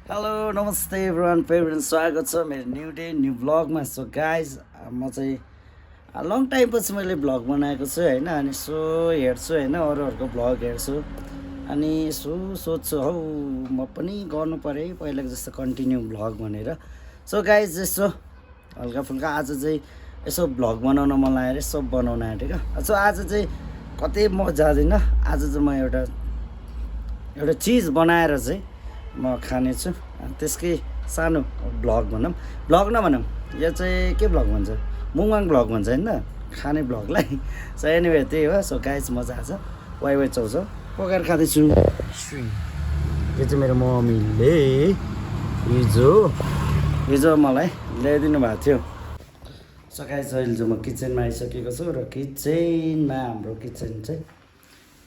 Hello नमस्ते everyone फेरि स्वागत छ मेरो न्यू डे न्यू भ्लगमा। सो गाइज म चाहिँ लङ टाइम पछि मैले भ्लग बनाएको छु होइन। अनि सो हेर्छु होइन, अरूहरूको भ्लग हेर्छु अनि यसो सोध्छु हौ म पनि गर्नु पऱ्यो है पहिलाको जस्तो कन्टिन्यू भ्लग भनेर। सो गाइज यसो हल्का फुल्का आज चाहिँ यसो भ्लग बनाउन मन लागेर यसो बनाउन आँटेको। सो आज चाहिँ कतै म जाँदिनँ, आज चाहिँ म एउटा चिज बनाएर चाहिँ म खानेछु। त्यसकै सानो भ्लग भनौँ, भ्लग नभनौँ, यो चाहिँ के भ्लग भन्छ, मुङमाङ भ्लग भन्छ होइन, खाने भ्लगलाई। सो एनिवे त्यही हो। सो गाइस मजा आछ, वाइ वाइ चाउचाउ पकाएर खाँदैछु। यो चाहिँ मेरो मम्मीले हिजो मलाई ल्याइदिनु भएको थियो। सो गाइस अहिले चाहिँ म किचनमा आइसकेको छु र किचनमा हाम्रो किचन चाहिँ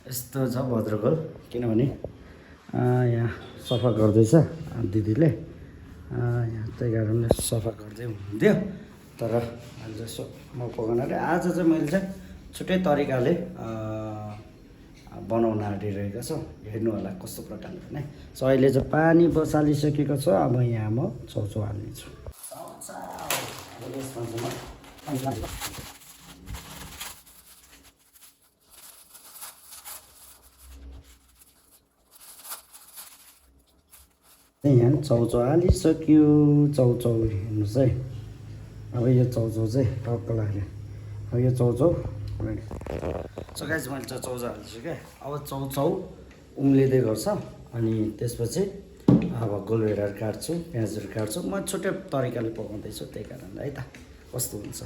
यस्तो छ भद्रगोल, किनभने यहाँ सफा गर्दैछ दिदीले, यहाँ त्यही कारणले सफा गर्दै हुनुहुन्थ्यो। तर आज यसो म पकाउनाले आज चाहिँ मैले चाहिँ छुट्टै तरिकाले बनाउन आँटिरहेको छु। हेर्नु होला कस्तो प्रकारले भने। सो अहिले चाहिँ पानी बसालिसकेको छ, अब यहाँ म चाउचाउ हाल्नेछु। यहाँ चाउचाउ हालिसक्यो। चाउचाउ हेर्नुहोस् है, अब यो चाउचाउ चाहिँ टक्क लाग्यो। अब यो चाउचाउ रेडी। सो गाइस मैले चाउचाउ हालिसकेँ क्या। अब चाउचाउ उम्लिँदै गर्छ अनि त्यसपछि अब गोलभेडाहरू काट्छु, प्याजहरू काट्छु। म छुट्टै तरिकाले पकाउँदैछु त्यही कारणले है त, कस्तो हुन्छ।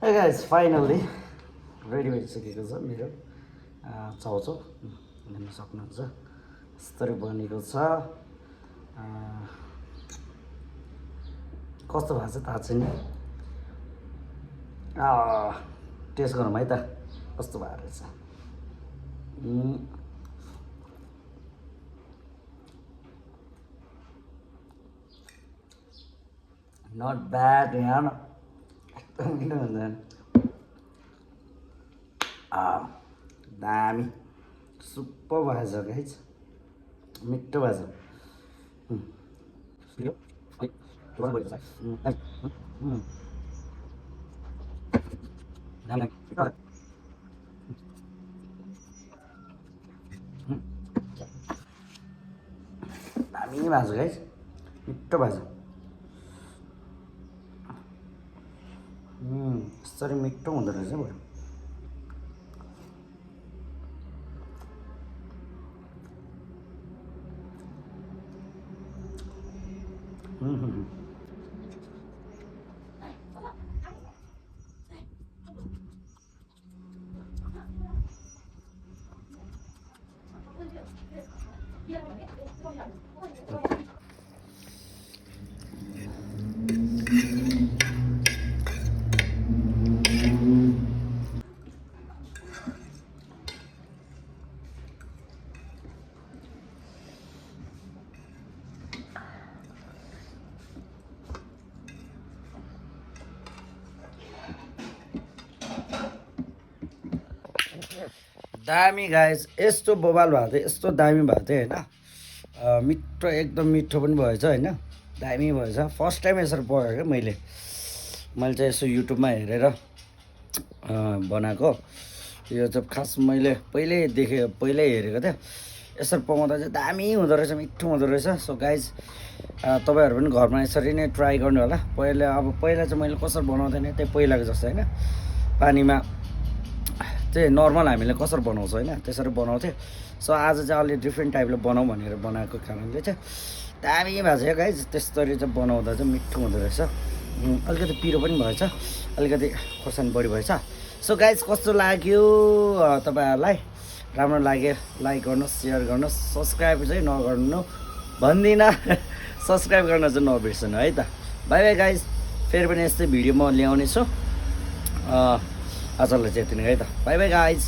Hey guys, फाइनल्ली रेडी भइसकेको छ मेरो चाउचाउ। हेर्न सक्नुहुन्छ यस्तरी बनेको छ। कस्तो भएको छ थाहा छैन, टेस्ट गरौँ है त कस्तो भएको रहेछ। नट ब्याड यार, एकदम मिठो हुन्छ। दामी सुपर भएछ गाइस, मिठो भएछ। दामी भएको छ गाइस, मिठो भएछ। यसरी मिठो हुँदो रहेछ बरु। दामी गाइस यस्तो बोबाल भएको थियो यस्तो दामी भएको थियो होइन मिठो एकदम मिठो पनि भएछ होइन दामी भएछ फर्स्ट टाइम यसरी पकाएको क्या मैले चाहिँ यसो युट्युबमा हेरेर बनाएको यो चाहिँ खास मैले पहिल्यै हेरेको थिएँ यसरी पकाउँदा चाहिँ दामी हुँदो रहेछ मिठो हुँदो रहेछ सो गाइज तपाईँहरू पनि घरमा यसरी नै ट्राई गर्नु होला पहिला चाहिँ मैले कसरी बनाउँदैन त्यही पहिलाको जस्तो होइन पानीमा चाहिँ नर्मल हामीले कसरी बनाउँछ होइन त्यसरी बनाउँथेँ सो आज चाहिँ अलि डिफ्रेन्ट टाइपले बनाऊँ भनेर बनाएको कारणले चाहिँ दामी भएको छ गाइज त्यस्तरी चाहिँ बनाउँदा चाहिँ मिठो हुँदो रहेछ अलिकति पिरो पनि भएछ अलिकति खोर्सानी बढी भएछ सो गाइज कस्तो लाग्यो तपाईँहरूलाई राम्रो लाग्यो लाइक गर्नुहोस् सेयर गर्नुहोस् सब्सक्राइब चाहिँ नगर्नु भन्दिनँ सब्सक्राइब गर्न चाहिँ नबिर्सनु है त बाई बाई गाइज फेरि पनि यस्तै भिडियो म ल्याउने छु आजलाई चाहिँ यति नै है त बाई बाई गाइज